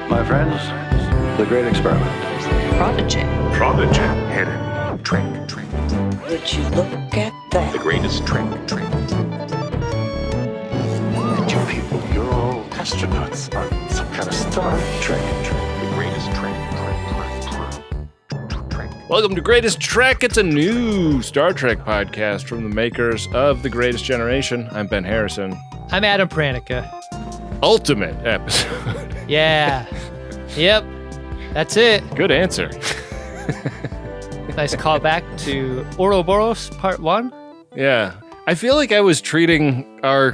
My friends, the great experiment. Prodigy. Prodigy. Hidden. Trick. Would you look at that? The greatest trick. And you people, you're all astronauts on some kind of star trek. The greatest trick. Welcome to Greatest Trek. It's a new Star Trek podcast from the makers of The Greatest Generation. I'm Ben Harrison. I'm Adam Pranica. Ultimate episode. Yeah. Yep. That's it. Good answer. Nice callback to Ouroboros Part 1. Yeah. I feel like I was treating our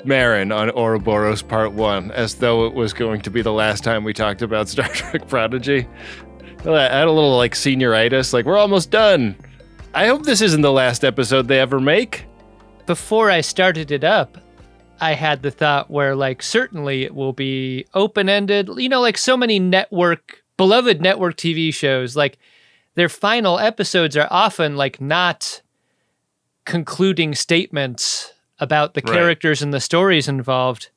Marin on Ouroboros Part 1 as though it was going to be the last time we talked about Star Trek Prodigy. I had a little, senioritis. We're almost done. I hope this isn't the last episode they ever make. Before I started it up, I had the thought where, certainly it will be open-ended. So many beloved network TV shows, their final episodes are often, not concluding statements about the characters and the stories involved.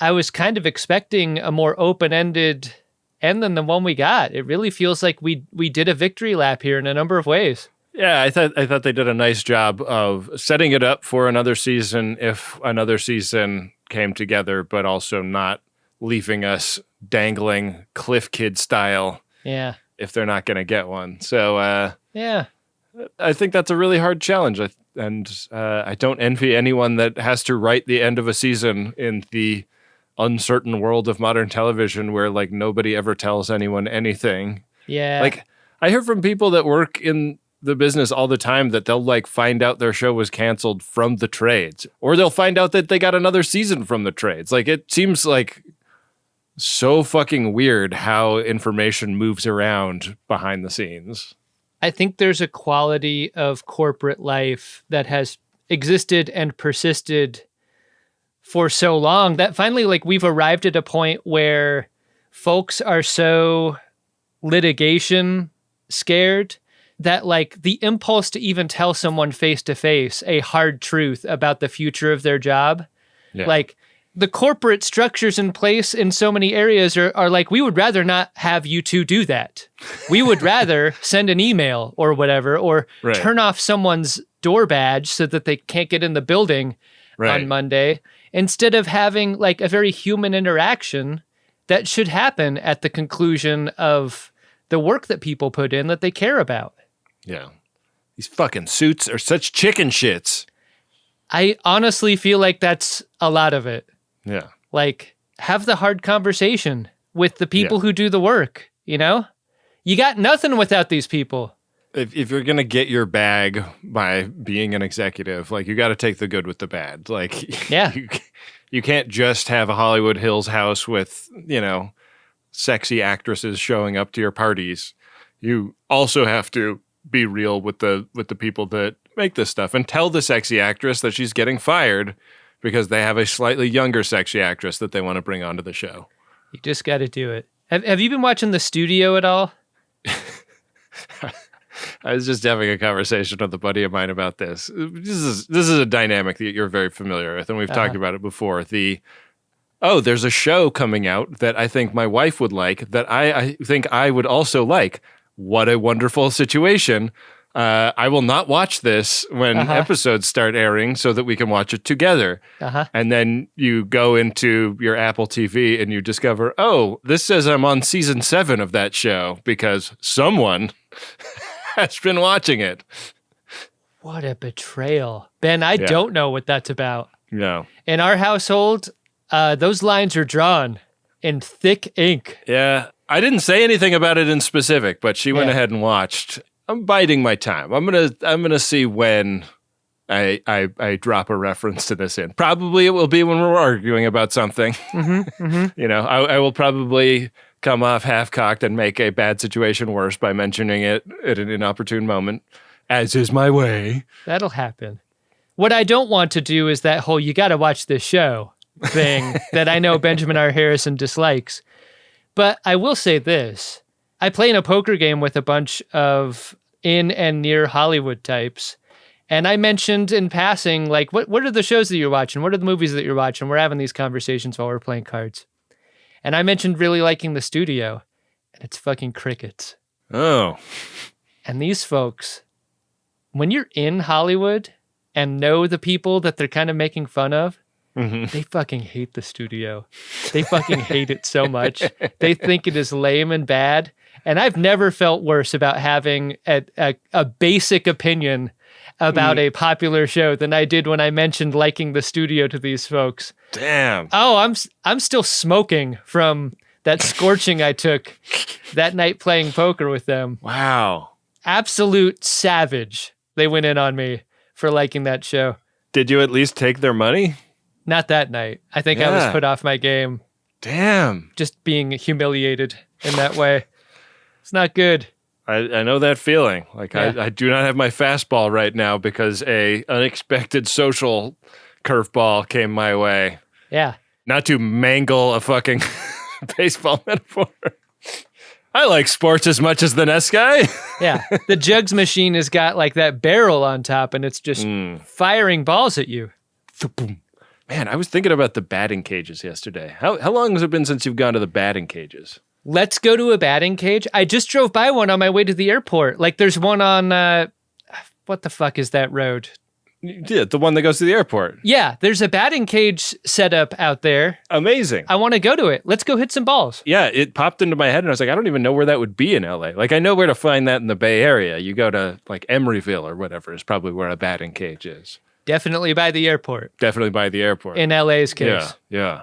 I was kind of expecting a more open-ended end than the one we got. It really feels like we did a victory lap here in a number of ways. Yeah, I thought they did a nice job of setting it up for another season if another season came together, but also not leaving us dangling Cliff Kid style. Yeah. If they're not going to get one. So, yeah, I think that's a really hard challenge. I don't envy anyone that has to write the end of a season in the uncertain world of modern television where nobody ever tells anyone anything. Yeah. I hear from people that work in the business all the time that they'll find out their show was canceled from the trades, or they'll find out that they got another season from the trades. It seems so fucking weird how information moves around behind the scenes. I think there's a quality of corporate life that has existed and persisted for so long that finally, we've arrived at a point where folks are so litigation scared that the impulse to even tell someone face to face a hard truth about the future of their job, the corporate structures in place in so many areas are we would rather not have you two do that. We would rather send an email or whatever, or turn off someone's door badge so that they can't get in the building on Monday, instead of having a very human interaction that should happen at the conclusion of the work that people put in that they care about. Yeah. These fucking suits are such chicken shits. I honestly feel like that's a lot of it. Yeah. Have the hard conversation with the people who do the work, You got nothing without these people. If you're going to get your bag by being an executive, you got to take the good with the bad. You can't just have a Hollywood Hills house with, sexy actresses showing up to your parties. You also have to be real with the people that make this stuff and tell the sexy actress that she's getting fired because they have a slightly younger sexy actress that they want to bring onto the show. You just got to do it. Have you been watching The Studio at all? I was just having a conversation with a buddy of mine about this. This is a dynamic that you're very familiar with, and we've talked about it before. There's a show coming out that I think my wife would like, that I think I would also like. What a wonderful situation. I will not watch this when episodes start airing so that we can watch it together. And then you go into your Apple TV and you discover, this says I'm on season 7 of that show because someone has been watching it. What a betrayal. Ben, I don't know what that's about. No. In our household, those lines are drawn in thick ink. Yeah. I didn't say anything about it in specific, but she went ahead and watched. I'm biding my time. I'm gonna see when I drop a reference to this in. Probably it will be when we're arguing about something. I will probably come off half-cocked and make a bad situation worse by mentioning it at an inopportune moment, as is my way. That'll happen. What I don't want to do is that whole "you got to watch this show" thing that I know Benjamin R. Harrison dislikes. But I will say this. I play in a poker game with a bunch of in and near Hollywood types. And I mentioned in passing, what are the shows that you're watching? What are the movies that you're watching? We're having these conversations while we're playing cards. And I mentioned really liking the studio, and it's fucking crickets. Oh. And these folks, when you're in Hollywood and know the people that they're kind of making fun of, they fucking hate the studio. They fucking hate it so much. They think it is lame and bad. And I've never felt worse about having a basic opinion about a popular show than I did when I mentioned liking the studio to these folks. Damn. Oh, I'm still smoking from that scorching I took that night playing poker with them. Wow. Absolute savage. They went in on me for liking that show. Did you at least take their money? Not that night. I think I was put off my game. Damn. Just being humiliated in that way. It's not good. I know that feeling. Like Yeah. I do not have my fastball right now because a unexpected social curveball came my way. Yeah. Not to mangle a fucking baseball metaphor. I like sports as much as the next guy. Yeah. The jugs machine has got like that barrel on top and it's just firing balls at you. Man, I was thinking about the batting cages yesterday. How long has it been since you've gone to the batting cages? Let's go to a batting cage. I just drove by one on my way to the airport. Like there's one on, what the fuck is that road? Yeah, the one that goes to the airport. Yeah, there's a batting cage set up out there. Amazing. I want to go to it. Let's go hit some balls. Yeah, it popped into my head and I was like, I don't even know where that would be in LA. Like I know where to find that in the Bay Area. You go to like Emeryville or whatever is probably where a batting cage is. Definitely by the airport. Definitely by the airport. In LA's case. Yeah.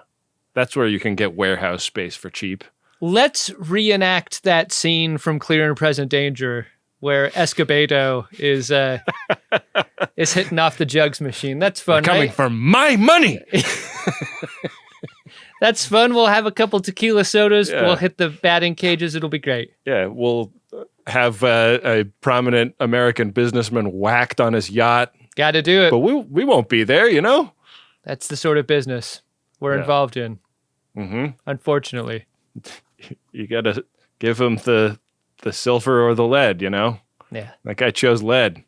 That's where you can get warehouse space for cheap. Let's reenact that scene from Clear and Present Danger where Escobedo is hitting off the jugs machine. That's fun, They're coming right? for my money. That's fun. We'll have a couple tequila sodas. Yeah. We'll hit the batting cages. It'll be great. Yeah, we'll have a prominent American businessman whacked on his yacht. Got to do it. But we won't be there, you know? That's the sort of business we're involved in. Mm-hmm. Unfortunately. You got to give him the silver or the lead, you know? Yeah. That guy chose lead.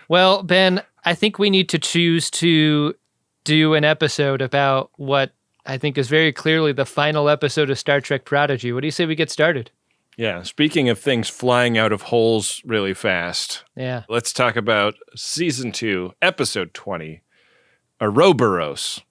Well, Ben, I think we need to choose to do an episode about what I think is very clearly the final episode of Star Trek Prodigy. What do you say we get started? Yeah, speaking of things flying out of holes really fast, Yeah. let's talk about Season 2, Episode 20, Ouroboros,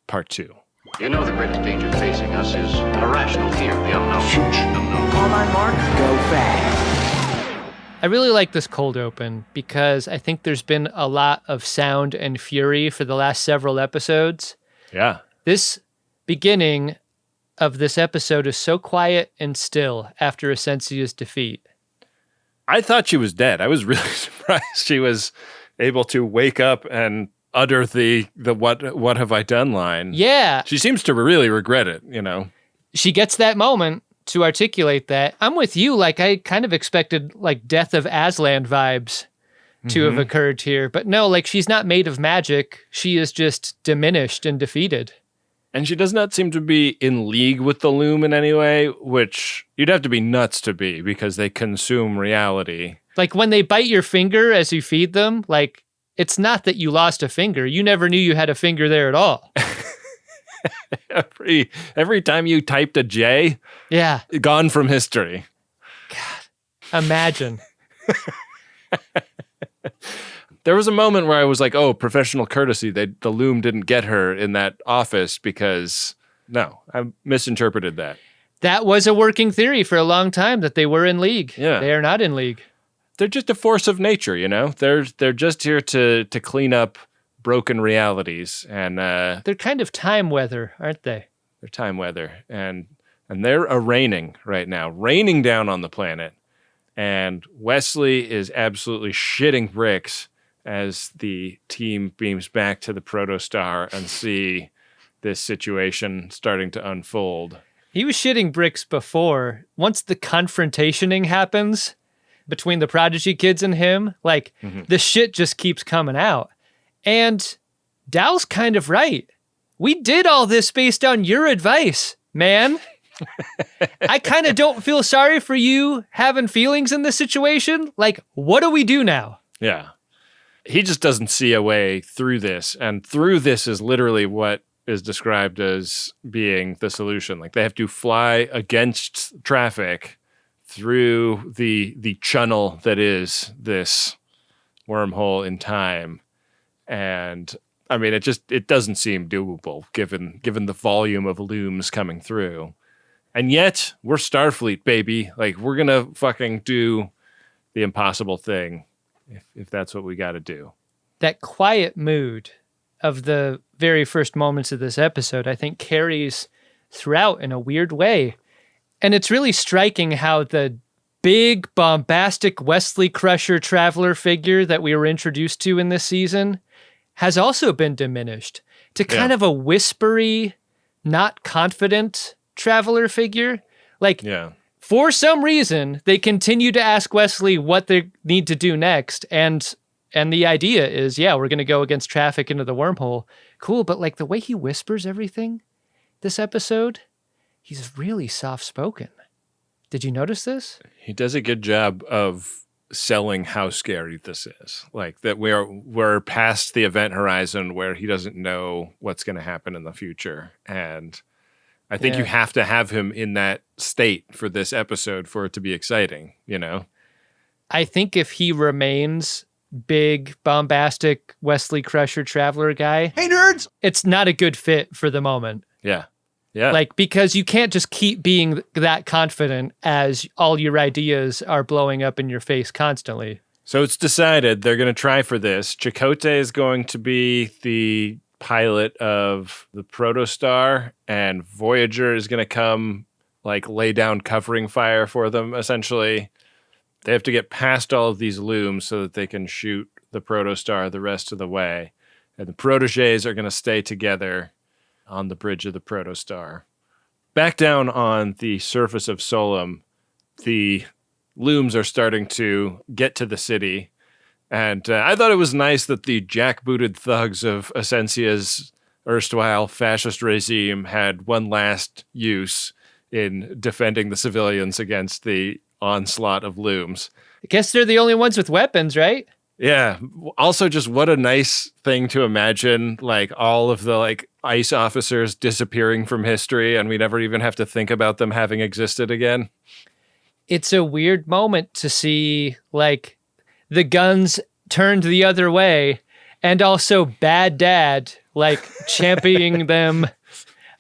Part 2. You know the greatest danger facing us is an irrational fear of the unknown. On my mark, go fast. I really like this cold open because I think there's been a lot of sound and fury for the last several episodes. Yeah. This beginning of this episode is so quiet and still after Essensia's defeat. I thought she was dead. I was really surprised she was able to wake up and utter the what have I done line. Yeah. She seems to really regret it, you know. She gets that moment to articulate that. I'm with you. Like, I kind of expected, like, Death of Aslan vibes to have occurred here. But no, like, she's not made of magic. She is just diminished and defeated. And she does not seem to be in league with the Loom in any way, which you'd have to be nuts to be because they consume reality. Like, when they bite your finger as you feed them, like, it's not that you lost a finger. You never knew you had a finger there at all. Every time you typed a J, Yeah. gone from history. Imagine. There was a moment where I was like, oh, professional courtesy. The Loom didn't get her in that office because, no, I misinterpreted that. That was a working theory for a long time that they were in league. Yeah. They are not in league. They're just a force of nature, you know? They're just here to clean up broken realities. And They're kind of time weather, aren't they? they're time weather. And they're raining right now, raining down on the planet. And Wesley is absolutely shitting bricks as the team beams back to the protostar and see this situation starting to unfold. He was shitting bricks before. Once the confrontationing happens between the Prodigy kids and him, like, the shit just keeps coming out. And Dal's kind of right. We did all this based on your advice, man. I kind of don't feel sorry for you having feelings in this situation. Like, what do we do now? Yeah. He just doesn't see a way through this. And through this is literally what is described as being the solution. Like they have to fly against traffic through the channel that is this wormhole in time. And I mean, it doesn't seem doable given the volume of looms coming through. And yet we're Starfleet, baby. Like we're going to fucking do the impossible thing if that's what we got to do. That quiet mood of the very first moments of this episode, I think carries throughout in a weird way. And it's really striking how the big, bombastic Wesley Crusher traveler figure that we were introduced to in this season has also been diminished to kind of a whispery, not confident traveler figure. Like, for some reason, they continue to ask Wesley what they need to do next. And the idea is, we're going to go against traffic into the wormhole. Cool, but like the way he whispers everything this episode, he's really soft-spoken. Did you notice this? He does a good job of selling how scary this is. Like that we're past the event horizon where he doesn't know what's going to happen in the future. And I think you have to have him in that state for this episode for it to be exciting, you know? I think if he remains big, bombastic Wesley Crusher traveler guy, hey nerds, it's not a good fit for the moment. Yeah. Yeah. Like, because you can't just keep being that confident as all your ideas are blowing up in your face constantly. So it's decided they're going to try for this. Chakotay is going to be the pilot of the Protostar, and Voyager is going to come, like, lay down covering fire for them, essentially. They have to get past all of these looms so that they can shoot the Protostar the rest of the way. And the Protégés are going to stay together on the bridge of the Protostar. Back down on the surface of Solum, the looms are starting to get to the city. And I thought it was nice that the jackbooted thugs of Essensia's erstwhile fascist regime had one last use in defending the civilians against the onslaught of looms. I guess they're the only ones with weapons, right? Yeah. Also, just what a nice thing to imagine, like all of the like ICE officers disappearing from history and we never even have to think about them having existed again. It's a weird moment to see like the guns turned the other way and also Bad Dad like championing them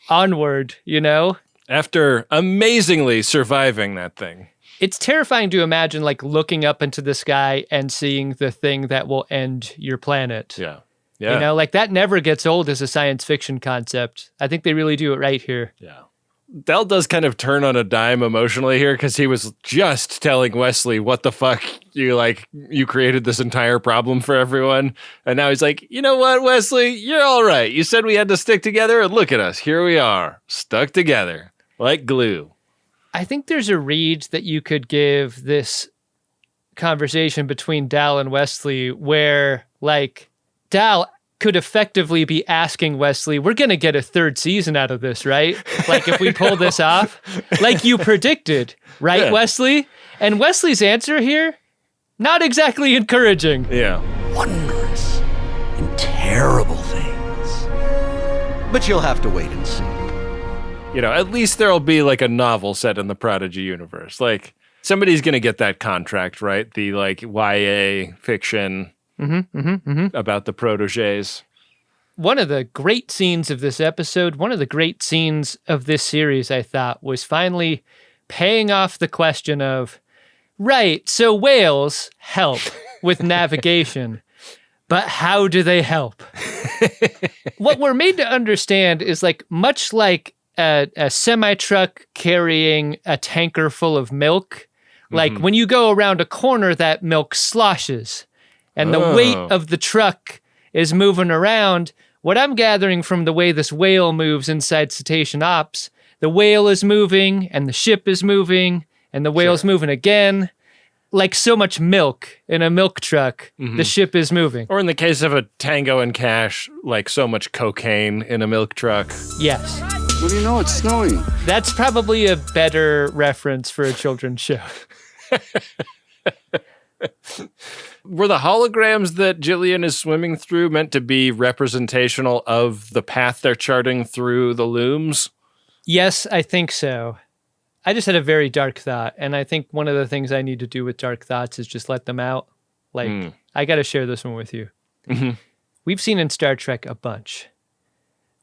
onward, you know? After amazingly surviving that thing. It's terrifying to imagine like looking up into the sky and seeing the thing that will end your planet. Yeah. Yeah. You know, like that never gets old as a science fiction concept. I think they really do it right here. Yeah. Del does kind of turn on a dime emotionally here because he was just telling Wesley what the fuck you created this entire problem for everyone. And now he's like, you know what, Wesley, you're all right. You said we had to stick together and look at us. Here we are, stuck together like glue. I think there's a read that you could give this conversation between Dal and Wesley where, like, Dal could effectively be asking Wesley, we're going to get a third season out of this, right? Like, if we pull this off, like you predicted, right, yeah. Wesley? And Wesley's answer here, not exactly encouraging. Yeah. Wondrous and terrible things. But you'll have to wait and see. You know, at least there'll be like a novel set in the Prodigy universe. Like somebody's going to get that contract, right? The like YA fiction about the protégés. One of the great scenes of this episode, one of the great scenes of this series, I thought, was finally paying off the question of, right, so whales help with navigation, but how do they help? What we're made to understand is like, much like a semi-truck carrying a tanker full of milk. Like when you go around a corner, that milk sloshes and the weight of the truck is moving around. What I'm gathering from the way this whale moves inside Cetacean Ops, the whale is moving and the ship is moving and the whale's moving again. Like so much milk in a milk truck, the ship is moving. Or in the case of a Tango and Cash, like so much cocaine in a milk truck. Yes. What do you know? It's snowing. That's probably a better reference for a children's show. Were the holograms that Jillian is swimming through meant to be representational of the path they're charting through the looms? Yes, I think so. I just had a very dark thought, and I think one of the things I need to do with dark thoughts is just let them out. Like, I got to share this one with you. Mm-hmm. We've seen in Star Trek a bunch.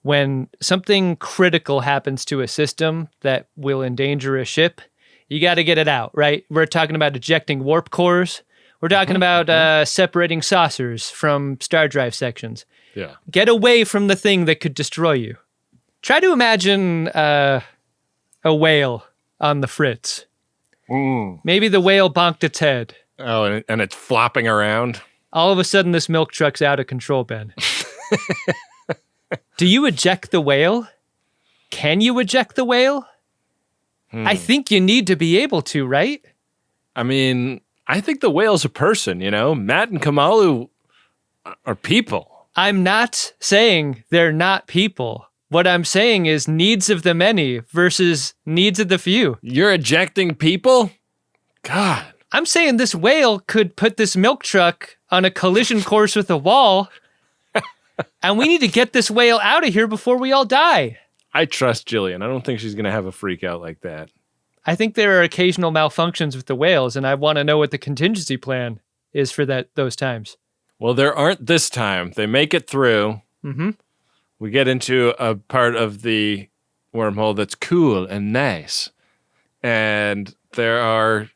When something critical happens to a system that will endanger a ship, you got to get it out, right? We're talking about ejecting warp cores. We're talking about separating saucers from star drive sections. Yeah. Get away from the thing that could destroy you. Try to imagine a whale on the fritz. Maybe the whale bonked its head. Oh, and it's flopping around. All of a sudden, this milk truck's out of control, Ben. Do you eject the whale? Can you eject the whale? I think you need to be able to, right? I mean, I think the whale's a person, you know? Matt and Kamalu are people. I'm not saying they're not people. What I'm saying is needs of the many versus needs of the few. You're ejecting people? God. I'm saying this whale could put this milk truck on a collision course with a wall, and we need to get this whale out of here before we all die. I trust Jillian. I don't think she's going to have a freak out like that. I think there are occasional malfunctions with the whales, and I want to know what the contingency plan is for those times. Well, there aren't this time. They make it through. Mm-hmm. We get into a part of the wormhole that's cool and nice. And there are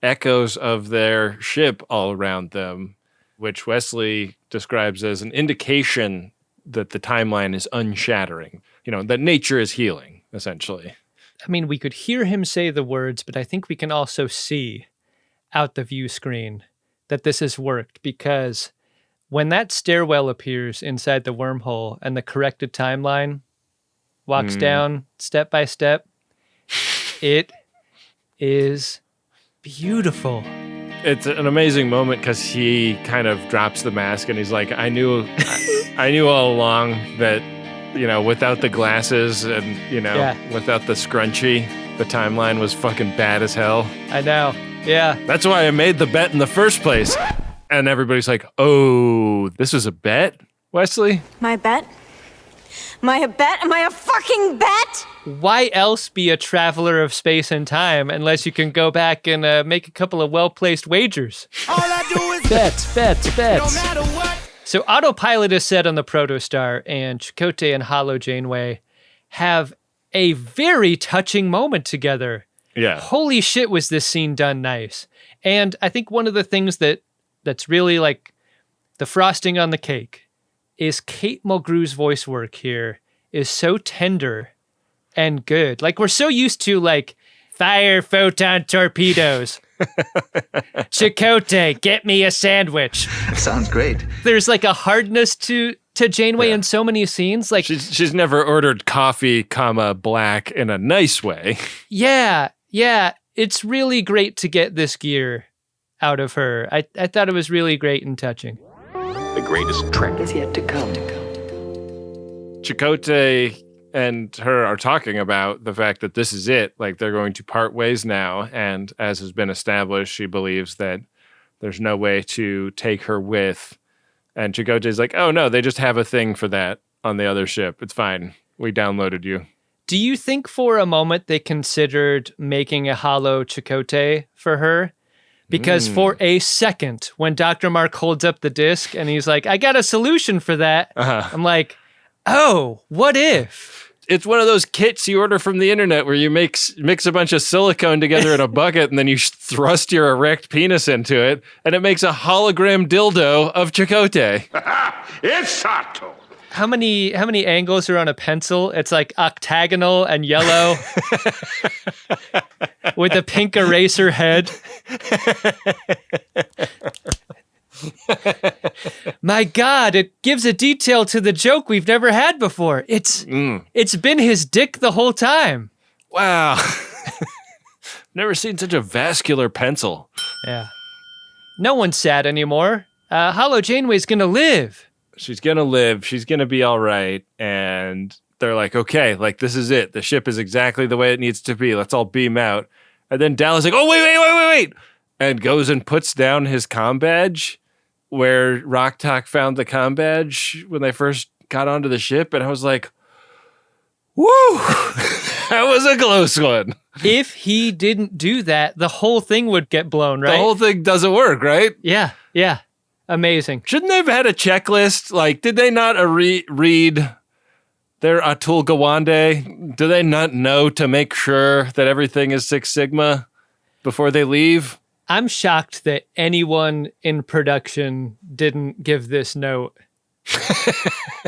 echoes of their ship all around them, which Wesley describes as an indication that the timeline is unshattering. You know, that nature is healing, essentially. I mean, we could hear him say the words, but I think we can also see out the view screen that this has worked, because when that stairwell appears inside the wormhole and the corrected timeline walks down step by step, it is beautiful. It's an amazing moment because he kind of drops the mask and he's like, I knew all along that, you know, without the glasses and, you know, without the scrunchie, the timeline was fucking bad as hell. I know. Yeah. That's why I made the bet in the first place. And everybody's like, oh, this was a bet, Wesley? My bet? Am I a bet? Am I a fucking bet? Why else be a traveler of space and time unless you can go back and make a couple of well-placed wagers? All I do is bets. no matter what. So autopilot is set on the Protostar, and Chakotay and Holo Janeway have a very touching moment together. Yeah. Holy shit, was this scene done nice. And I think one of the things that's really like the frosting on the cake is Kate Mulgrew's voice work here is so tender and good. Like, we're so used to, like, fire photon torpedoes. Chakotay, get me a sandwich. Sounds great. There's, like, a hardness to Janeway in so many scenes. Like, she's never ordered coffee, black in a nice way. Yeah. It's really great to get this gear out of her. I thought it was really great and touching. The greatest trek Is yet to come. Chakotay and her are talking about the fact that this is it. Like, they're going to part ways now. And as has been established, she believes that there's no way to take her with. And Chakotay's like, oh, no, they just have a thing for that on the other ship. It's fine. We downloaded you. Do you think for a moment they considered making a Holo Chakotay for her? Because for a second, when Dr. Mark holds up the disc and he's like, I got a solution for that, I'm like, oh, what if? It's one of those kits you order from the internet where you mix a bunch of silicone together in a bucket and then you thrust your erect penis into it and it makes a hologram dildo of Chakotay. It's Sato. How many angles are on a pencil? It's like octagonal and yellow with a pink eraser head. My God, it gives a detail to the joke we've never had before. It's been his dick the whole time. Wow. Never seen such a vascular pencil. Yeah. No one's sad anymore. Holo Janeway's gonna live. She's going to live. She's going to be all right. And they're like, okay, like, this is it. The ship is exactly the way it needs to be. Let's all beam out. And then Dallas like, oh, wait. and goes and puts down his comm badge where Rok-Tahk found the comm badge when they first got onto the ship. And I was like, woo, that was a close one. If he didn't do that, the whole thing would get blown, right? The whole thing doesn't work, right? Yeah. Amazing. Shouldn't they have had a checklist? Like, did they not read their Atul Gawande? Do they not know to make sure that everything is Six Sigma before they leave? I'm shocked that anyone in production didn't give this note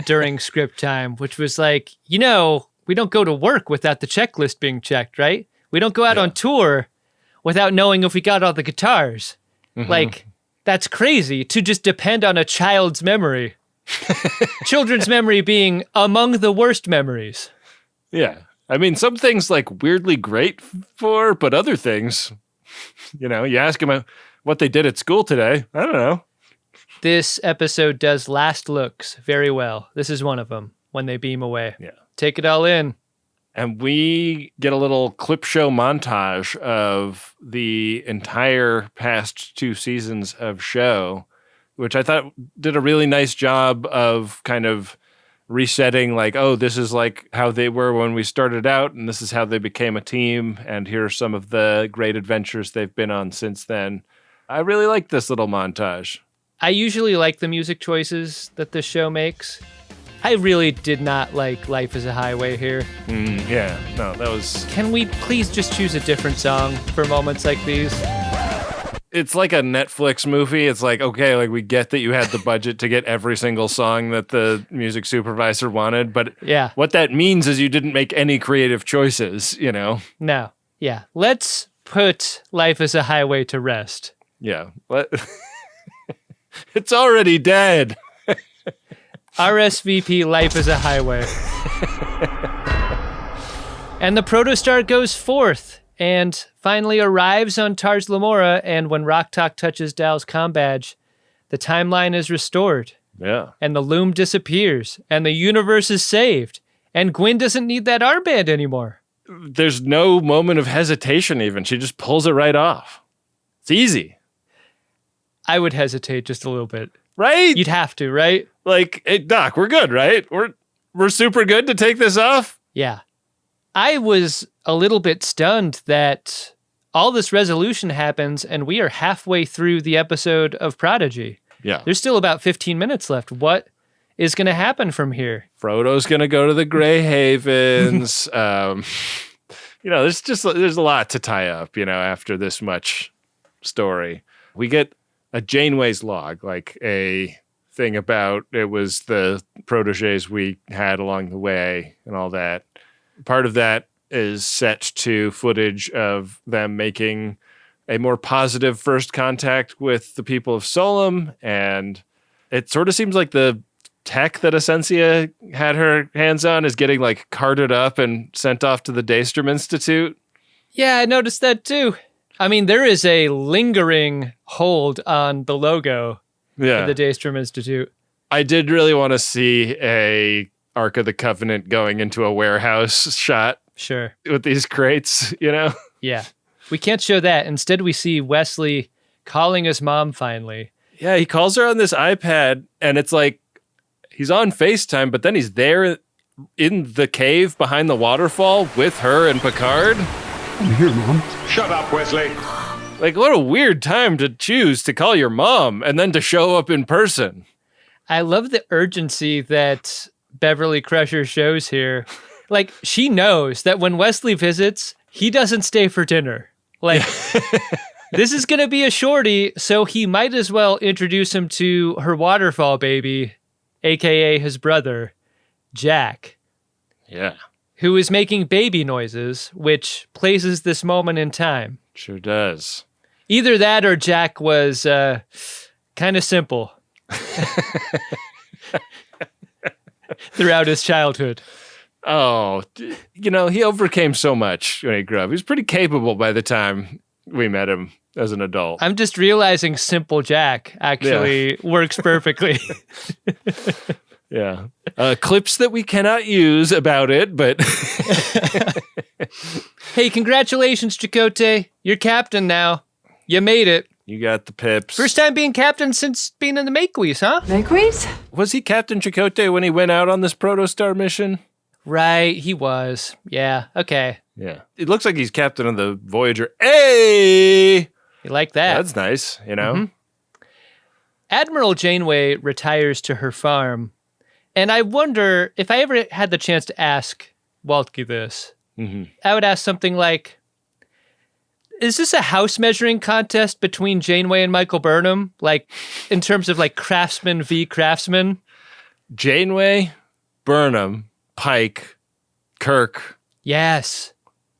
during script time, which was like, we don't go to work without the checklist being checked, right? We don't go out on tour without knowing if we got all the guitars. Mm-hmm. Like, that's crazy to just depend on a child's memory. Children's memory being among the worst memories. Yeah. I mean, some things like weirdly great for, but other things, you ask them what they did at school today. I don't know. This episode does last looks very well. This is one of them when they beam away. Yeah. Take it all in. And we get a little clip show montage of the entire past 2 seasons of show, which I thought did a really nice job of kind of resetting, like, oh, this is like how they were when we started out, and this is how they became a team, and here are some of the great adventures they've been on since then. I really like this little montage. I usually like the music choices that this show makes. I really did not like Life is a Highway here. Yeah, no, that was... Can we please just choose a different song for moments like these? It's like a Netflix movie. It's like, okay, like we get that you had the budget to get every single song that the music supervisor wanted, but yeah, what that means is you didn't make any creative choices, No. Yeah. Let's put Life is a Highway to rest. Yeah. It's already dead. RSVP Life is a Highway. And the protostar goes forth and finally arrives on Tars Lamora, and when Rok-Tahk touches Dal's comm badge, the timeline is restored. Yeah. And the Loom disappears, and the universe is saved, and Gwen doesn't need that armband anymore. There's no moment of hesitation even. She just pulls it right off. It's easy. I would hesitate just a little bit. Right? You'd have to, right? Like, hey, Doc, we're good, right? We're super good to take this off? Yeah. I was a little bit stunned that all this resolution happens and we are halfway through the episode of Prodigy. Yeah. There's still about 15 minutes left. What is going to happen from here? Frodo's going to go to the Grey Havens. There's a lot to tie up, after this much story. We get a Janeway's log, like a thing about it was the proteges we had along the way and all that. Part of that is set to footage of them making a more positive first contact with the people of Solum, and it sort of seems like the tech that Essentia had her hands on is getting like carted up and sent off to the Daystrom Institute. Yeah, I noticed that too. I mean, there is a lingering hold on the logo of the Daystrom Institute. I did really want to see a Ark of the Covenant going into a warehouse shot. Sure. With these crates, Yeah. We can't show that. Instead, we see Wesley calling his mom finally. Yeah, he calls her on this iPad, and it's like he's on FaceTime, but then he's there in the cave behind the waterfall with her and Picard. I'm here, Mom. Shut up, Wesley. Like, what a weird time to choose to call your mom and then to show up in person. I love the urgency that Beverly Crusher shows here. Like, she knows that when Wesley visits, he doesn't stay for dinner. Like, this is going to be a shorty, so he might as well introduce him to her waterfall baby, a.k.a. his brother, Jack. Yeah. Who is making baby noises, which places this moment in time. Sure does. Either that or Jack was kind of simple throughout his childhood. Oh, he overcame so much when he grew up. He was pretty capable by the time we met him as an adult. I'm just realizing Simple Jack actually works perfectly. Yeah. Clips that we cannot use about it, but... Hey, congratulations, Chakotay. You're captain now. You made it. You got the pips. First time being captain since being in the Makewees, huh? Makewees? Was he Captain Chakotay when he went out on this Protostar mission? Right, he was. Yeah, okay. Yeah. It looks like he's captain of the Voyager. Hey! You like that? That's nice, you know? Mm-hmm. Admiral Janeway retires to her farm, and I wonder if I ever had the chance to ask Waltke this, I would ask something like, is this a house measuring contest between Janeway and Michael Burnham? Like, in terms of like craftsman v. craftsman? Janeway, Burnham, Pike, Kirk. Yes.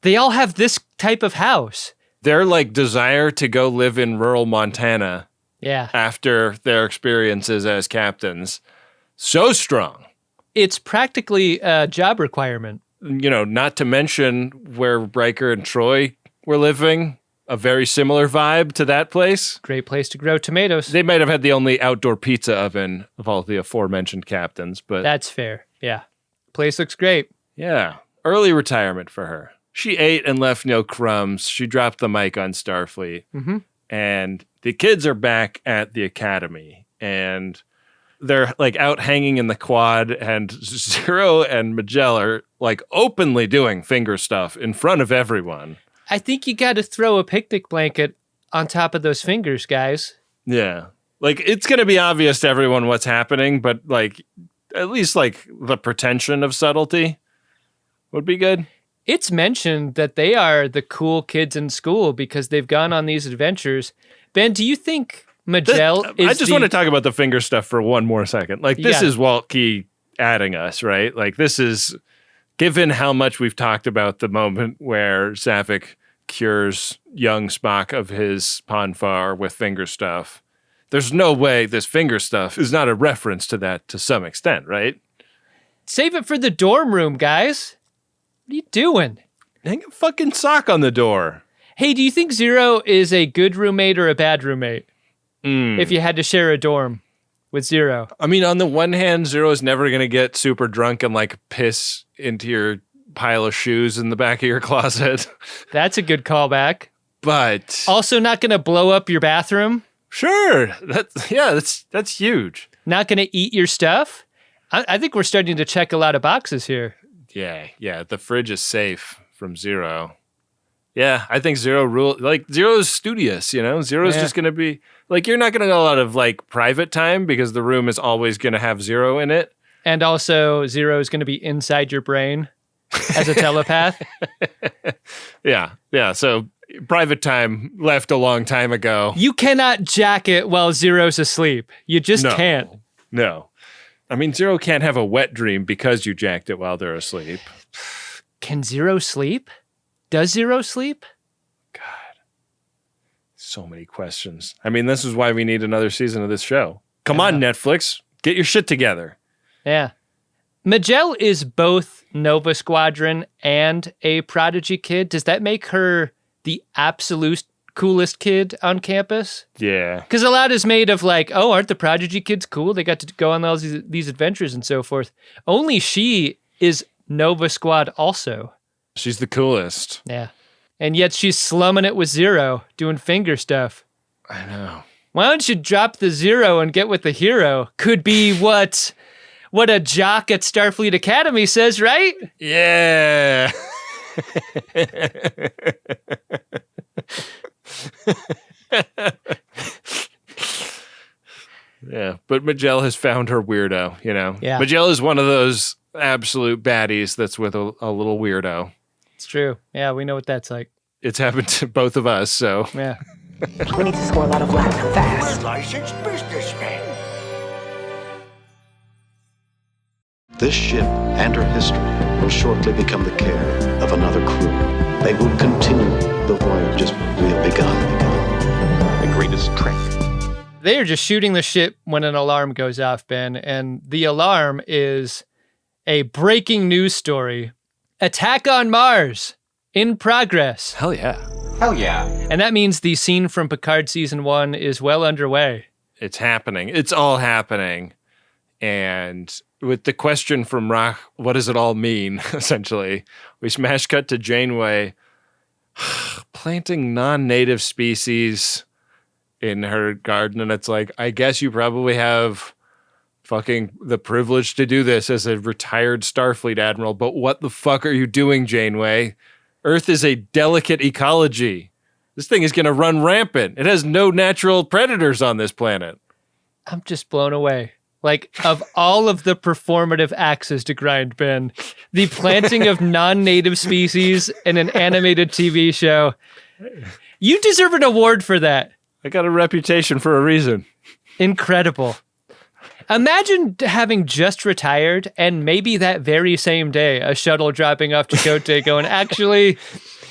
They all have this type of house. Their like desire to go live in rural Montana Yeah. after their experiences as captains. So strong. It's practically a job requirement. You know, not to mention where Riker and Troy were living, a very similar vibe to that place. Great place to grow tomatoes. They might have had the only outdoor pizza oven of all the aforementioned captains, but That's fair. Yeah. Place looks great. yeah, early retirement for her. She ate and left no crumbs. She dropped the mic on Starfleet. And the kids are back at the academy, and they're like out hanging in the quad, and Zero and Magell are like openly doing finger stuff in front of everyone. I think you got to throw a picnic blanket on top of those fingers, guys. Yeah. Like, it's going to be obvious to everyone what's happening, but like, at least like the pretension of subtlety would be good. It's mentioned that they are the cool kids in school because they've gone on these adventures. Ben, do you think Magell is I just want to talk about the finger stuff for one more second. Like, this Yeah. is Waltke adding us, right? Like, this is, given how much we've talked about the moment where Saavik cures young Spock of his Ponfar with finger stuff, there's no way this finger stuff is not a reference to that to some extent, right? Save it for the dorm room, guys. What are you doing? Hang a fucking sock on the door. Hey, do you think Zero is a good roommate or a bad roommate? If you had to share a dorm with Zero. I mean, on the one hand, Zero is never going to get super drunk and like piss into your pile of shoes in the back of your closet. That's a good callback. But Also not going to blow up your bathroom. sure, that's huge. Not going to eat your stuff. I think we're starting to check a lot of boxes here. Yeah, the fridge is safe from Zero. Yeah, I think Zero's studious, you know? Zero's Yeah. just going to be, like, you're not going to get a lot of, like, private time because the room is always going to have Zero in it. And also, Zero is going to be inside your brain as a telepath. Yeah, so private time left a long time ago. You cannot jack it while Zero's asleep. You just can't. No. I mean, Zero can't have a wet dream because you jacked it while they're asleep. Can Zero sleep? Does Zero sleep? So many questions. I mean, this is why we need another season of this show. Come on, Netflix. Get your shit together. Yeah. Magell is both Nova Squadron and a Prodigy kid. Does that make her the absolute coolest kid on campus? Yeah. Because a lot is made of like, oh, aren't the Prodigy kids cool? They got to go on all these adventures and so forth. Only she is Nova Squad also. She's the coolest. Yeah. And yet she's slumming it with Zero, doing finger stuff. I know. Why don't you drop the Zero and get with the hero? Could be what a jock at Starfleet Academy says, right? Yeah. Yeah, but Magell has found her weirdo, you know? Yeah. Magell is one of those absolute baddies that's with a little weirdo. It's true. Yeah, we know what that's like. It's happened to both of us, so. Yeah. We need to score a lot of Latin fast. Licensed businessmen. This ship and her history will shortly become the care of another crew. They will continue the voyages we have begun. The greatest trick. They are just shooting the ship when an alarm goes off, Ben, and the alarm is a breaking news story. Attack on Mars in progress. Hell yeah. Hell yeah. And that means the scene from Picard season 1 is well underway. It's happening. It's all happening. And with the question from Rock, what does it all mean, essentially? We smash cut to Janeway. planting non-native species in her garden, and it's like, I guess you probably have fucking the privilege to do this as a retired Starfleet admiral, but what the fuck are you doing, Janeway? Earth is a delicate ecology. This thing is going to run rampant. It has no natural predators on this planet. I'm just blown away. Like, of all of the performative axes to grind, Ben, the planting of non-native species in an animated TV show, you deserve an award for that. I got a reputation for a reason. Incredible. Imagine having just retired and maybe that very same day, a shuttle dropping off Chakotay going, actually,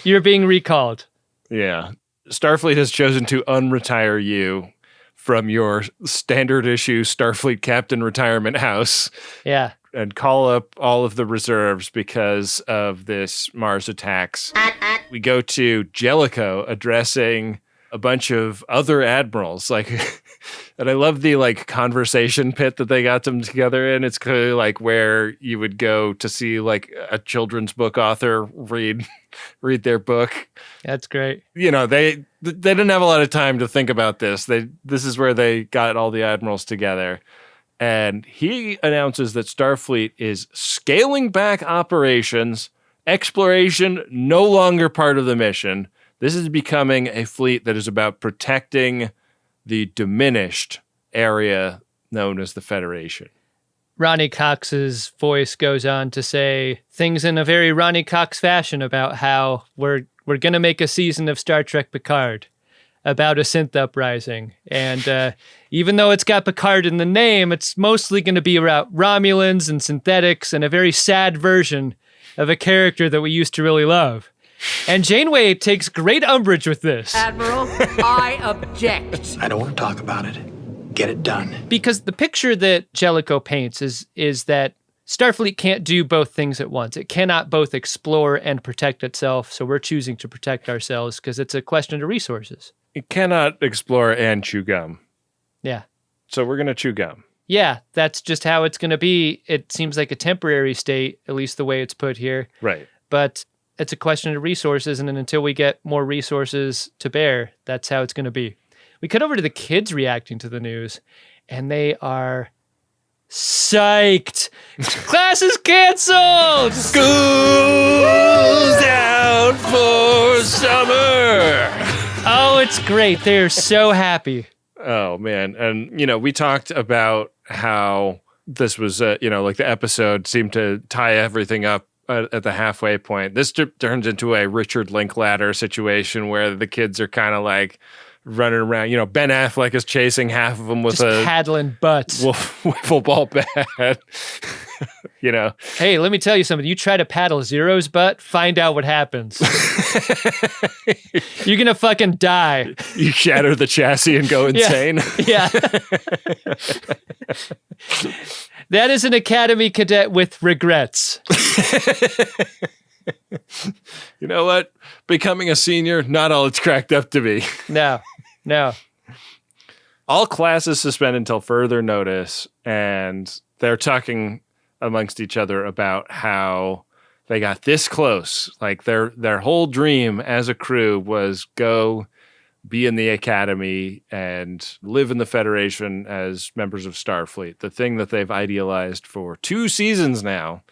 you're being recalled. Yeah. Starfleet has chosen to unretire you from your standard issue Starfleet Captain Retirement House. Yeah. And call up all of the reserves because of this Mars attacks. We go to Jellicoe addressing a bunch of other admirals, like, and I love the like conversation pit that they got them together in. It's clearly like where you would go to see like a children's book author read their book. That's great. You know, they didn't have a lot of time to think about this. This is where they got all the admirals together. And he announces that Starfleet is scaling back operations, exploration no longer part of the mission. This is becoming a fleet that is about protecting the diminished area known as the Federation. Ronnie Cox's voice goes on to say things in a very Ronnie Cox fashion about how we're going to make a season of Star Trek Picard about a synth uprising. And even though it's got Picard in the name, it's mostly going to be about Romulans and synthetics and a very sad version of a character that we used to really love. And Janeway takes great umbrage with this. Admiral, I object. I don't want to talk about it. Get it done. Because the picture that Jellicoe paints is that Starfleet can't do both things at once. It cannot both explore and protect itself, so we're choosing to protect ourselves because it's a question of resources. It cannot explore and chew gum. Yeah. So we're going to chew gum. Yeah, that's just how it's going to be. It seems like a temporary state, at least the way it's put here. Right. But it's a question of resources, and then until we get more resources to bear, that's how it's going to be. We cut over to the kids reacting to the news, and they are psyched. Class is canceled! School's out for summer! Oh, it's great. They're so happy. Oh, man. And, you know, we talked about how this was, like the episode seemed to tie everything up at the halfway point. This turns into a Richard Linklater situation where the kids are kind of like running around. You know, Ben Affleck is chasing half of them with just paddling butts. Wiffle ball bat. You know. Hey, let me tell you something. You try to paddle Zero's butt, find out what happens. You're going to fucking die. You shatter the chassis and go insane. Yeah. That is an Academy cadet with regrets. You know what? Becoming a senior, not all it's cracked up to be. No. All classes suspend until further notice, and they're talking amongst each other about how they got this close. Like their whole dream as a crew was go be in the Academy and live in the Federation as members of Starfleet, the thing that they've idealized for 2 seasons now.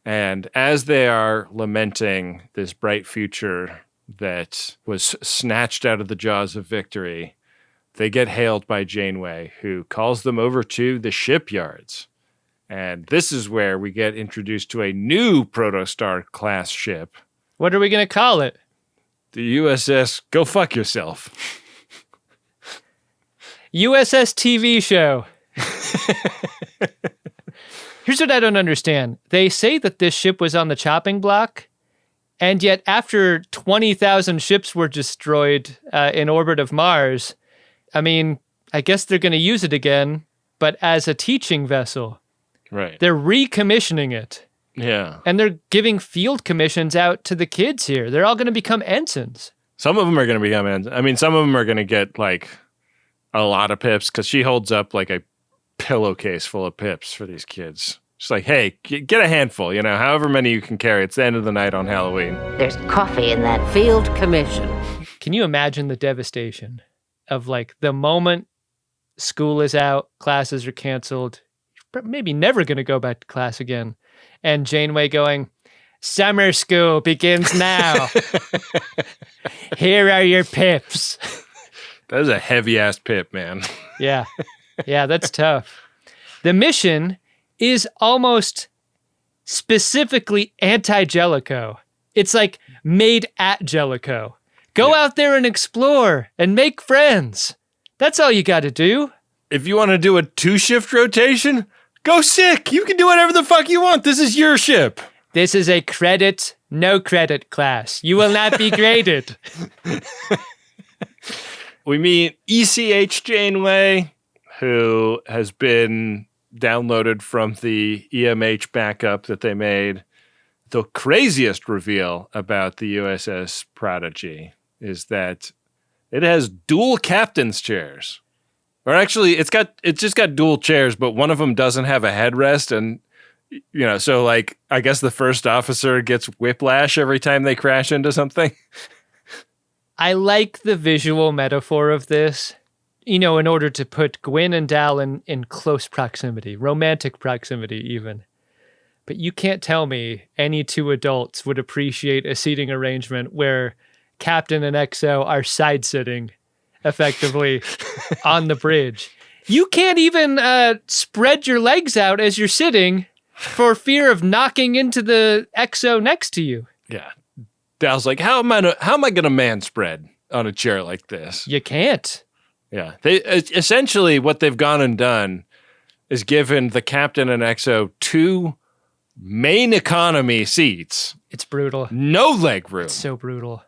And as they are lamenting this bright future that was snatched out of the jaws of victory, they get hailed by Janeway, who calls them over to the shipyards. And this is where we get introduced to a new Protostar class ship. What are we going to call it? The USS Go Fuck Yourself. USS TV show. Here's what I don't understand. They say that this ship was on the chopping block, and yet after 20,000 ships were destroyed in orbit of Mars, I mean, I guess they're going to use it again, but as a teaching vessel. Right. They're recommissioning it. Yeah. And they're giving field commissions out to the kids here. They're all going to become ensigns. Some of them are going to become ensigns. I mean, some of them are going to get like a lot of pips because she holds up like a pillowcase full of pips for these kids. Just like, hey, get a handful, however many you can carry. It's the end of the night on Halloween. There's coffee in that field commission. Can you imagine the devastation of like the moment school is out, classes are canceled, you're maybe never going to go back to class again, and Janeway going, "Summer school begins now. Here are your pips." That is a heavy-ass pip, man. Yeah, that's tough. The mission is almost specifically anti-Jellicoe. It's like made at Jellicoe. Go out there and explore and make friends. That's all you got to do. If you want to do a 2-shift rotation, go sick. You can do whatever the fuck you want. This is your ship. This is a credit, no credit class. You will not be graded. We meet ECH Janeway, who has been downloaded from the EMH backup that they made. The craziest reveal about the USS Prodigy is that it has dual captain's chairs. Or actually, it's just got dual chairs, but one of them doesn't have a headrest. And, so like, I guess the first officer gets whiplash every time they crash into something. I like the visual metaphor of this, in order to put Gwyn and Dal in close proximity, romantic proximity even. But you can't tell me any two adults would appreciate a seating arrangement where Captain and XO are side-sitting effectively on the bridge. You can't even spread your legs out as you're sitting for fear of knocking into the XO next to you. Yeah. Dal's like, how am I going to man spread on a chair like this? You can't. Yeah. They essentially what they've gone and done is given the captain and XO 2 main economy seats. It's brutal. No leg room. It's so brutal.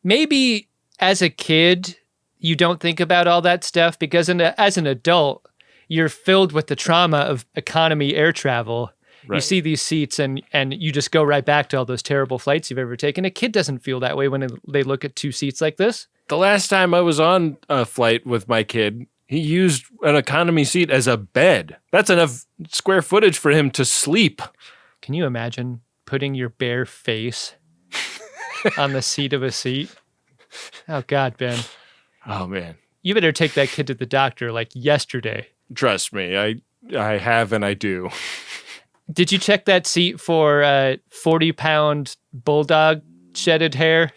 Maybe as a kid, you don't think about all that stuff because as an adult, you're filled with the trauma of economy air travel. Right. You see these seats and you just go right back to all those terrible flights you've ever taken. A kid doesn't feel that way when they look at 2 seats like this. The last time I was on a flight with my kid, he used an economy seat as a bed. That's enough square footage for him to sleep. Can you imagine putting your bare face on the seat of a seat? Oh, God, Ben. Oh, man. You better take that kid to the doctor like yesterday. Trust me, I have and I do. Did you check that seat for 40-pound bulldog shedded hair?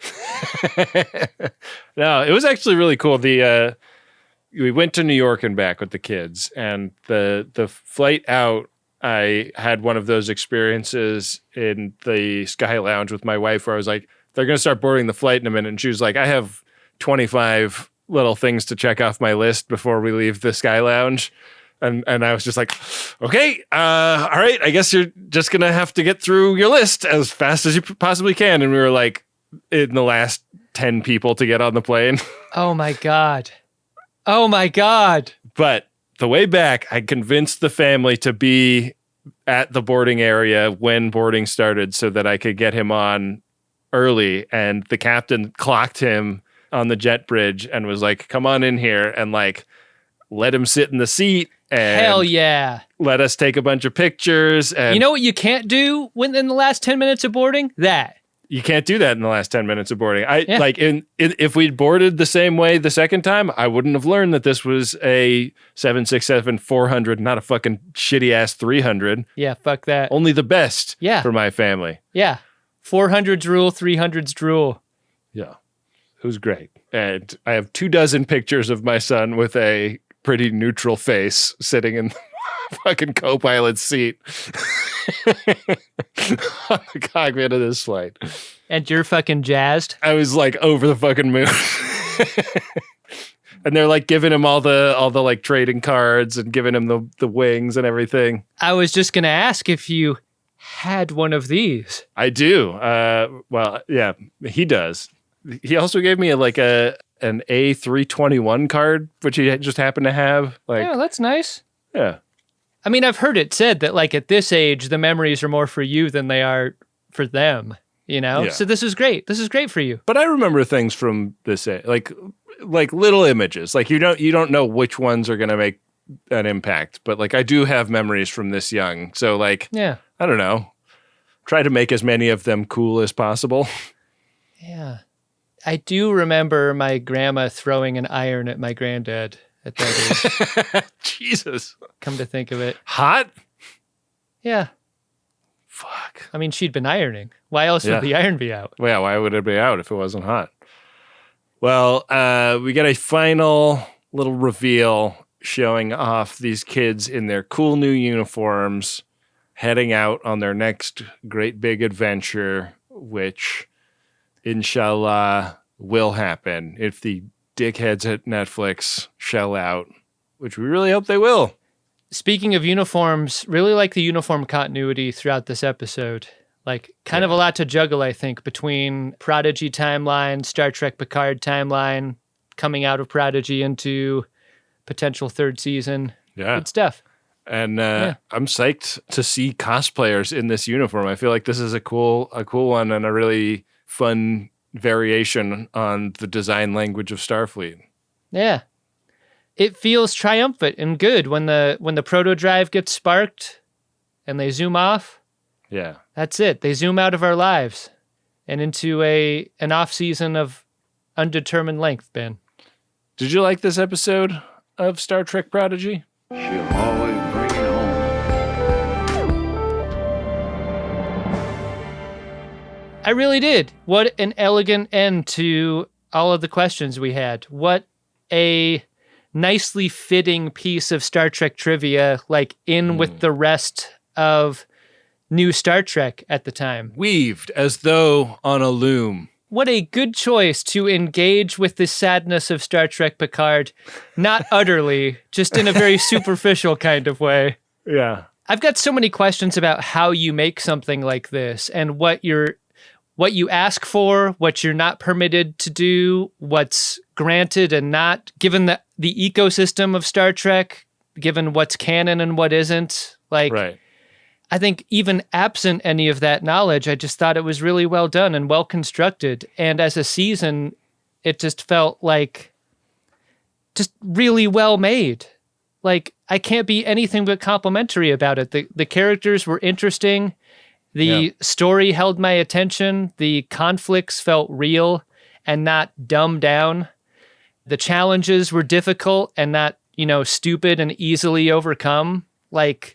No, it was actually really cool. We went to New York and back with the kids, and the flight out, I had one of those experiences in the Sky Lounge with my wife where I was like, they're going to start boarding the flight in a minute. And she was like, I have 25 little things to check off my list before we leave the Sky Lounge. And I was just like, okay, all right, I guess you're just going to have to get through your list as fast as you possibly can. And we were like in the last 10 people to get on the plane. Oh, my God. Oh, my God. But the way back, I convinced the family to be at the boarding area when boarding started so that I could get him on early. And the captain clocked him on the jet bridge and was like, come on in here, and like let him sit in the seat. And hell yeah. Let us take a bunch of pictures. And you know what you can't do in the last 10 minutes of boarding? That. You can't do that in the last 10 minutes of boarding. If we'd boarded the same way the second time, I wouldn't have learned that this was a 767-400, not a fucking shitty ass 300. Yeah, fuck that. Only the best for my family. Yeah. 400s rule, 300s drool. Yeah. It was great. And I have 24 pictures of my son with a pretty neutral face sitting in the fucking co-pilot's seat on the cockpit of this flight. And you're fucking jazzed? I was like over the fucking moon. And they're like giving him all the like trading cards and giving him the wings and everything. I was just going to ask if you had one of these. I do. Well, yeah, he does. He also gave me an A321 card, which he just happened to have. Like, yeah, that's nice. Yeah. I mean, I've heard it said that like at this age, the memories are more for you than they are for them, you know? Yeah. So this is great. This is great for you. But I remember things from this age, like little images. Like you don't know which ones are going to make an impact, but like I do have memories from this young. So like, Yeah. I don't know. Try to make as many of them cool as possible. Yeah. I do remember my grandma throwing an iron at my granddad at that age. Jesus. Come to think of it. Hot? Yeah. Fuck. I mean, she'd been ironing. Why else would the iron be out? Well, yeah, why would it be out if it wasn't hot? Well, we got a final little reveal showing off these kids in their cool new uniforms heading out on their next great big adventure, which inshallah will happen if the dickheads at Netflix shell out, which we really hope they will. Speaking of uniforms, really like the uniform continuity throughout this episode. Like, kind of a lot to juggle, I think, between Prodigy timeline, Star Trek Picard timeline, coming out of Prodigy into potential third season. Yeah. Good stuff. And I'm psyched to see cosplayers in this uniform. I feel like this is a cool one and a really fun variation on the design language of Starfleet. Yeah. It feels triumphant and good when the proto drive gets sparked and they zoom off. Yeah. That's it. They zoom out of our lives and into an off season of undetermined length, Ben. Did you like this episode of Star Trek Prodigy? She'll always bring it home. I really did. What an elegant end to all of the questions we had. What a nicely fitting piece of Star Trek trivia, like with the rest of new Star Trek at the time. Weaved as though on a loom. What a good choice to engage with the sadness of Star Trek Picard, not utterly, just in a very superficial kind of way. Yeah. I've got so many questions about how you make something like this and what you ask for, what you're not permitted to do, what's granted and not, given the ecosystem of Star Trek, given what's canon and what isn't. Like, right. I think even absent any of that knowledge, I just thought it was really well done and well constructed. And as a season, it just felt like just really well made. Like, I can't be anything but complimentary about it. The characters were interesting. The story held my attention. The conflicts felt real and not dumbed down. The challenges were difficult and not, stupid and easily overcome. Like,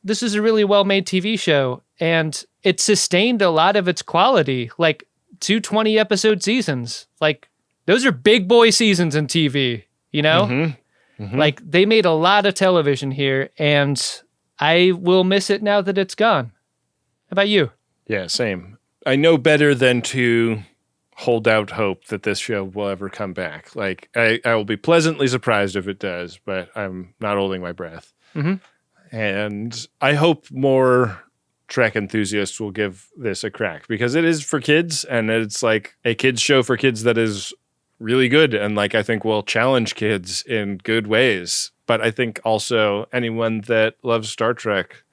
this is a really well-made TV show, and it sustained a lot of its quality, like 2 20-episode seasons. Like, those are big boy seasons in TV, Mm-hmm. Mm-hmm. Like, they made a lot of television here, and I will miss it now that it's gone. How about you? Yeah, same. I know better than to hold out hope that this show will ever come back. Like, I will be pleasantly surprised if it does, but I'm not holding my breath. Mm-hmm. And I hope more Trek enthusiasts will give this a crack because it is for kids and it's like a kids show for kids that is really good. And like, I think will challenge kids in good ways. But I think also anyone that loves Star Trek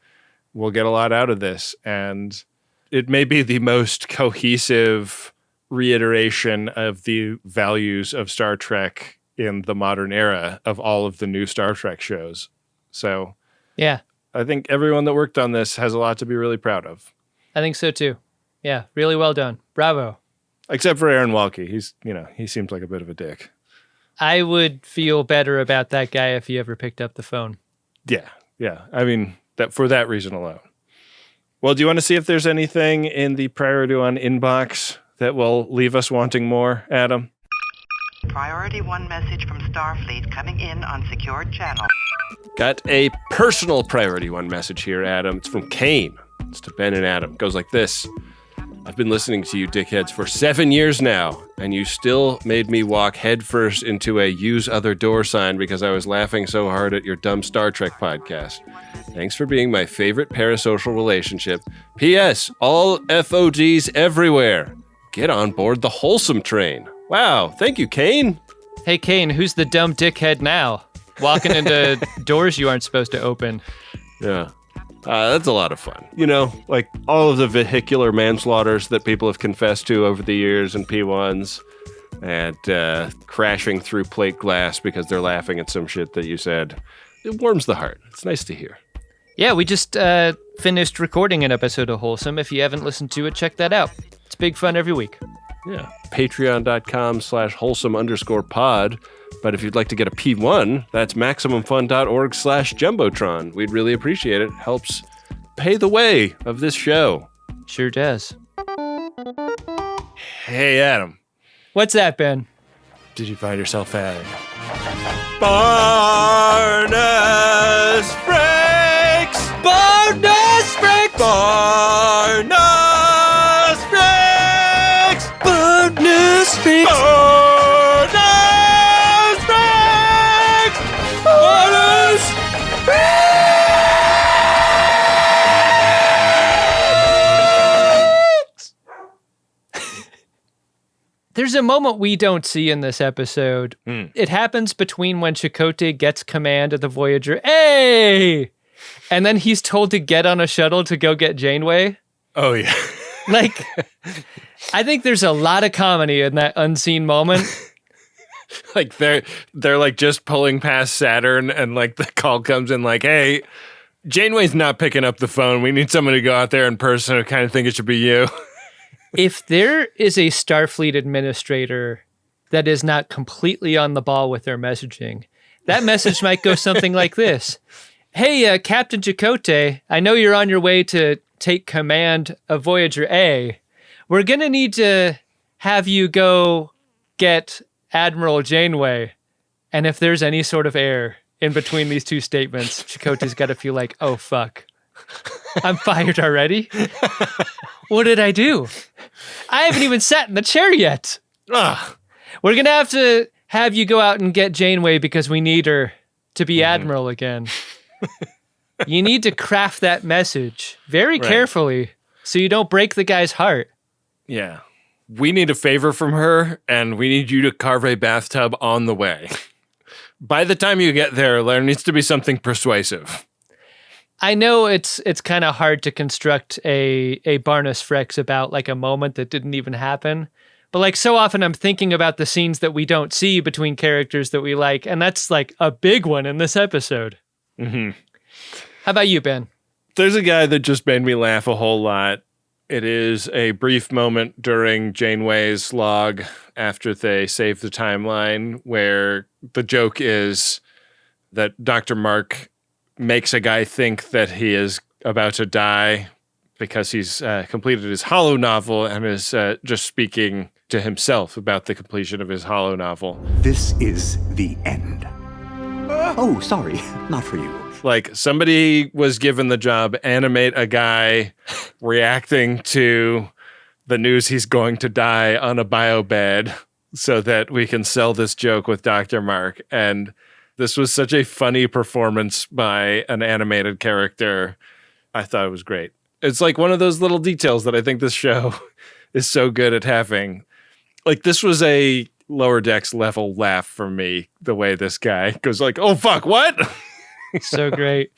will get a lot out of this. And it may be the most cohesive reiteration of the values of Star Trek in the modern era of all of the new Star Trek shows. So yeah, I think everyone that worked on this has a lot to be really proud of. I think so too. Yeah, really well done. Bravo. Except for Aaron Walke. He seems like a bit of a dick. I would feel better about that guy if he ever picked up the phone. Yeah. I mean, that for that reason alone. Well, do you want to see if there's anything in the Priority One inbox that will leave us wanting more, Adam? Priority 1 message from Starfleet coming in on secured channel. Got a personal Priority One message here, Adam. It's from Kane. It's to Ben and Adam. It goes like this. I've been listening to you dickheads for 7 years now, and you still made me walk headfirst into a use other door sign because I was laughing so hard at your dumb Star Trek podcast. Thanks for being my favorite parasocial relationship. P.S. All FOGs everywhere. Get on board the wholesome train. Wow. Thank you, Kane. Hey, Kane, who's the dumb dickhead now? Walking into doors you aren't supposed to open. Yeah. That's a lot of fun. Like all of the vehicular manslaughters that people have confessed to over the years and P1s. and crashing through plate glass because they're laughing at some shit that you said. It warms the heart. It's nice to hear. Yeah, we just finished recording an episode of Wholesome. If you haven't listened to it, check that out. It's big fun every week. Yeah. Patreon.com/wholesome_pod. But if you'd like to get a P1, that's MaximumFun.org/Jumbotron. We'd really appreciate it. Helps pay the way of this show. Sure does. Hey, Adam. What's that, Ben? Did you find yourself at Barnus Breaks? Bonus breaks! Barnus Breaks! Bonus breaks! Bonus Breaks! Bonus There's a moment we don't see in this episode. It happens between when Chakotay gets command of the Voyager, hey! And then he's told to get on a shuttle to go get Janeway. Oh, yeah. Like, I think there's a lot of comedy in that unseen moment. Like they're like just pulling past Saturn and like the call comes in like, hey, Janeway's not picking up the phone. We need someone to go out there in person. I kind of think it should be you. If there is a Starfleet administrator that is not completely on the ball with their messaging, that message might go something like this. Hey, Captain Chakotay, I know you're on your way to take command of Voyager A. We're going to need to have you go get Admiral Janeway. And if there's any sort of error in between these two statements, Chakotay's got to feel like, oh, fuck. I'm fired already? What did I do? I haven't even sat in the chair yet. Ugh. We're going to have you go out and get Janeway because we need her to be Admiral again. You need to craft that message very carefully so you don't break the guy's heart. Yeah. We need a favor from her, and we need you to carve a bathtub on the way. By the time you get there needs to be something persuasive. I know it's kind of hard to construct a Barnus Frex about like a moment that didn't even happen. But like so often I'm thinking about the scenes that we don't see between characters that we like. And that's like a big one in this episode. Mm-hmm. How about you, Ben? There's a guy that just made me laugh a whole lot. It is a brief moment during Janeway's log after they save the timeline where the joke is that Dr. Mark makes a guy think that he is about to die because he's completed his holo novel and is just speaking to himself about the completion of his holo novel. This is the end. Oh, sorry, not for you. Like somebody was given the job, animate a guy reacting to the news he's going to die on a bio bed so that we can sell this joke with Dr. Mark. And this was such a funny performance by an animated character. I thought it was great. It's like one of those little details that I think this show is so good at having. Like this was a Lower Decks level laugh for me, the way this guy goes like, oh, fuck, what? So great.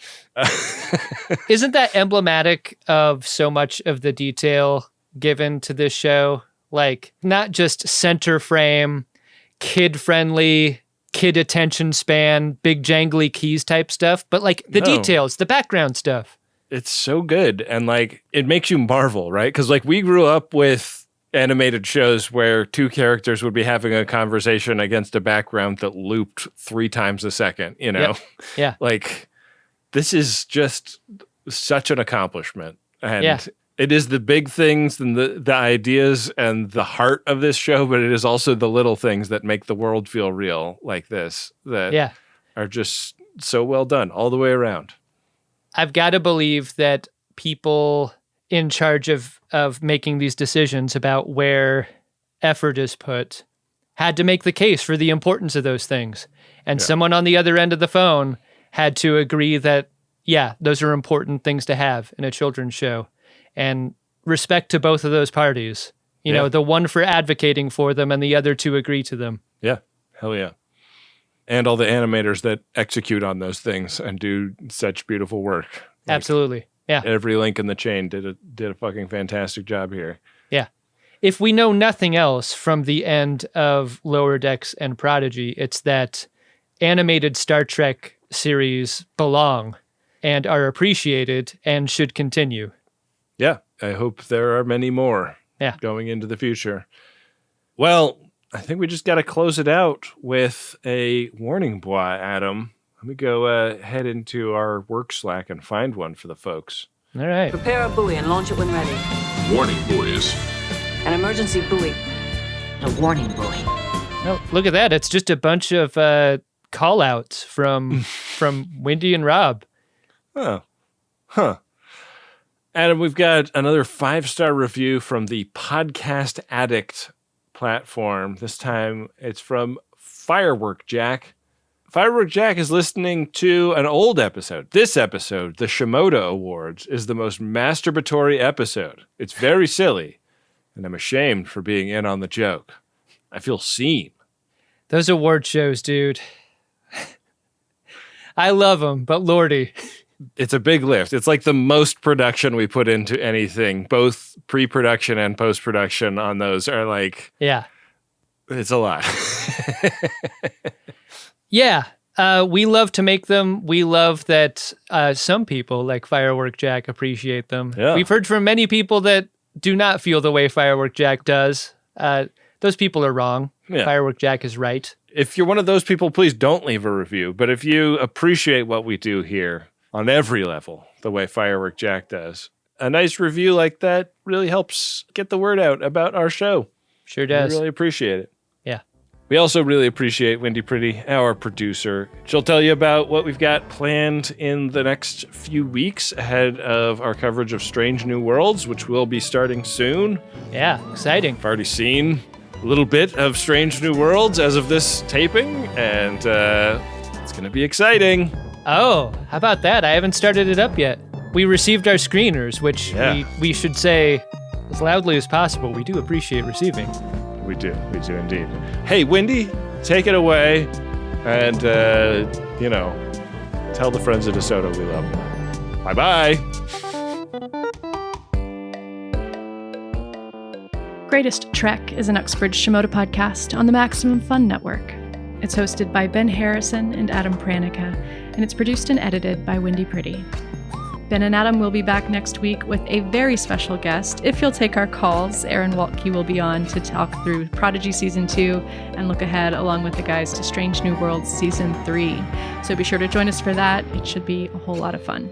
Isn't that emblematic of so much of the detail given to this show? Like not just center frame, kid-friendly, kid attention span, big jangly keys type stuff, but like the details, the background stuff. It's so good. And like, it makes you marvel, right? Because like we grew up with animated shows where two characters would be having a conversation against a background that looped 3 times a second, you know? Yep. Yeah. Like, this is just such an accomplishment. And it is the big things and the ideas and the heart of this show, but it is also the little things that make the world feel real like this that are just so well done all the way around. I've got to believe that people in charge of making these decisions about where effort is put had to make the case for the importance of those things. And someone on the other end of the phone had to agree that, yeah, those are important things to have in a children's show. And respect to both of those parties. You know, the one for advocating for them and the other to agree to them. Yeah, hell yeah. And all the animators that execute on those things and do such beautiful work. Like, absolutely. Yeah. Every link in the chain did a fucking fantastic job here. Yeah. if we know nothing else from the end of Lower Decks and Prodigy, it's that animated Star Trek series belong and are appreciated and should continue. Yeah, I hope there are many more going into the future. Well, I think we just got to close it out with a warning, boy, Adam. Let me go head into our work Slack and find one for the folks. All right. Prepare a buoy and launch it when ready. Warning buoys. An emergency buoy. A warning buoy. Oh, look at that. It's just a bunch of call-outs from Wynde and Rob. Oh. Huh. Adam, we've got another 5-star review from the Podcast Addict platform. This time it's from Firework Jack. Firework Jack is listening to an old episode. This episode, the Shimoda Awards, is the most masturbatory episode. It's very silly, and I'm ashamed for being in on the joke. I feel seen. Those award shows, dude. I love them, but lordy. It's a big lift. It's like the most production we put into anything. Both pre-production and post-production on those are like... Yeah. It's a lot. Yeah. We love to make them. We love that some people, like Firework Jack, appreciate them. Yeah. We've heard from many people that do not feel the way Firework Jack does. Those people are wrong. Yeah. Firework Jack is right. If you're one of those people, please don't leave a review. But if you appreciate what we do here on every level, the way Firework Jack does, a nice review like that really helps get the word out about our show. Sure does. We really appreciate it. Yeah. We also really appreciate Wynde Priddy, our producer. She'll tell you about what we've got planned in the next few weeks ahead of our coverage of Strange New Worlds, which will be starting soon. Yeah, exciting. I've already seen a little bit of Strange New Worlds as of this taping, and it's going to be exciting. Oh, how about that? I haven't started it up yet. We received our screeners, which we should say as loudly as possible. We do appreciate receiving. We do indeed. Hey, Wynde, take it away, and, tell the friends of DeSoto we love them. Bye-bye. Greatest Trek is an Uxbridge Shimoda podcast on the Maximum Fun Network. It's hosted by Ben Harrison and Adam Pranica, and it's produced and edited by Wynde Priddy. Ben and Adam will be back next week with a very special guest. If you'll take our calls, Aaron Waltke will be on to talk through Prodigy Season 2 and look ahead along with the guys to Strange New Worlds Season 3. So be sure to join us for that. It should be a whole lot of fun.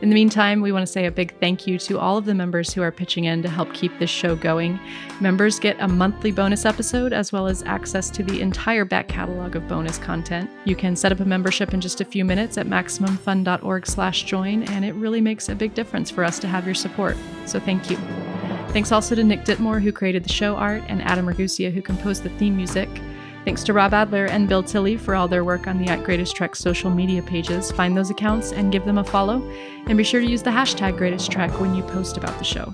In the meantime, we want to say a big thank you to all of the members who are pitching in to help keep this show going. Members get a monthly bonus episode as well as access to the entire back catalog of bonus content. You can set up a membership in just a few minutes at MaximumFun.org/join, and it really makes a big difference for us to have your support. So thank you. Thanks also to Nick Dittmore, who created the show art, and Adam Ragusia, who composed the theme music. Thanks to Rob Adler and Bill Tilley for all their work on the @GreatestTrek social media pages. Find those accounts and give them a follow. And be sure to use the hashtag #GreatestTrek when you post about the show.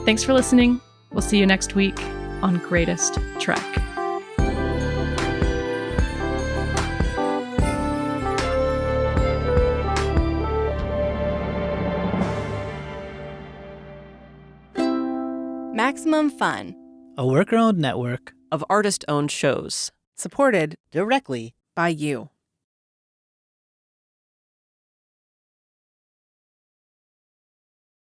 Thanks for listening. We'll see you next week on Greatest Trek. Maximum Fun, a worker-owned network of artist-owned shows, supported directly by you.